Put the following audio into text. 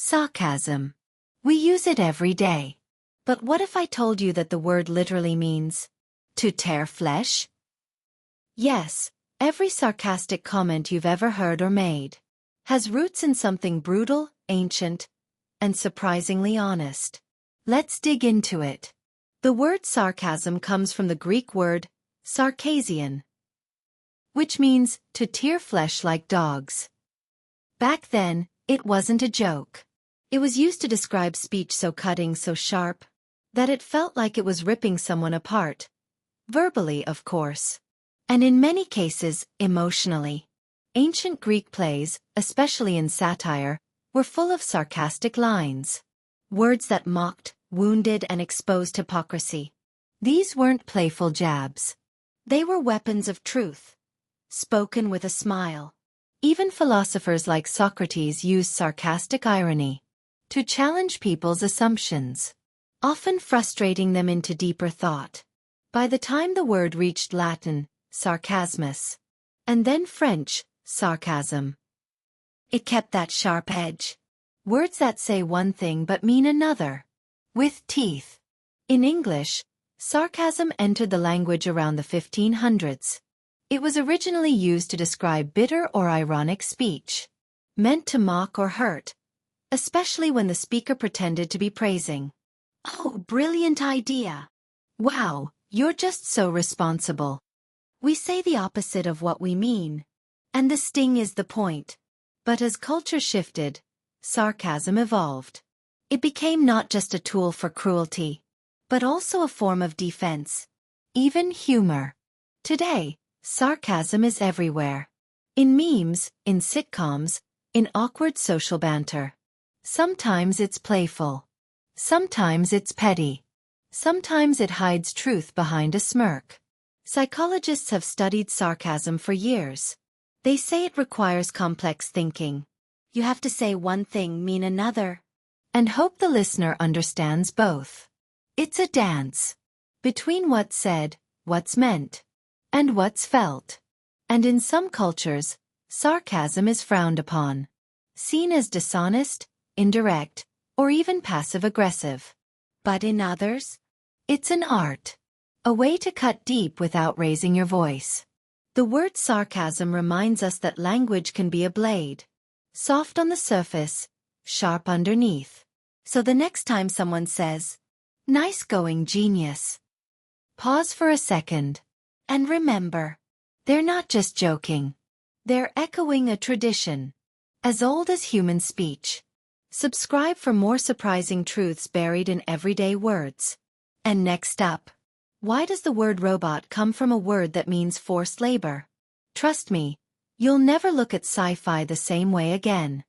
Sarcasm. We use it every day. But what if I told you that the word literally means to tear flesh? Yes, every sarcastic comment you've ever heard or made has roots in something brutal, ancient, and surprisingly honest. Let's dig into it. The word sarcasm comes from the Greek word sarkazein, which means to tear flesh like dogs. Back then, it wasn't a joke. It was used to describe speech so cutting, so sharp, that it felt like it was ripping someone apart. Verbally, of course. And in many cases, emotionally. Ancient Greek plays, especially in satire, were full of sarcastic lines. Words that mocked, wounded, and exposed hypocrisy. These weren't playful jabs. They were weapons of truth, spoken with a smile. Even philosophers like Socrates used sarcastic irony to challenge people's assumptions, often frustrating them into deeper thought. By the time the word reached Latin, sarcasmus, and then French, sarcasm, it kept that sharp edge. Words that say one thing but mean another. With teeth. In English, sarcasm entered the language around the 1500s. It was originally used to describe bitter or ironic speech, meant to mock or hurt, especially when the speaker pretended to be praising. "Oh, brilliant idea. Wow, you're just so responsible." We say the opposite of what we mean. And the sting is the point. But as culture shifted, sarcasm evolved. It became not just a tool for cruelty, but also a form of defense. Even humor. Today, sarcasm is everywhere. In memes, in sitcoms, in awkward social banter. Sometimes it's playful. Sometimes it's petty. Sometimes it hides truth behind a smirk. Psychologists have studied sarcasm for years. They say it requires complex thinking. You have to say one thing, mean another, and hope the listener understands both. It's a dance between what's said, what's meant, and what's felt. And in some cultures, sarcasm is frowned upon, seen as dishonest, indirect, or even passive-aggressive. But in others, it's an art, a way to cut deep without raising your voice. The word sarcasm reminds us that language can be a blade, soft on the surface, sharp underneath. So the next time someone says, "Nice going, genius," pause for a second, and remember, they're not just joking. They're echoing a tradition, as old as human speech. Subscribe for more surprising truths buried in everyday words. And next up, why does the word robot come from a word that means forced labor? Trust me, you'll never look at sci-fi the same way again.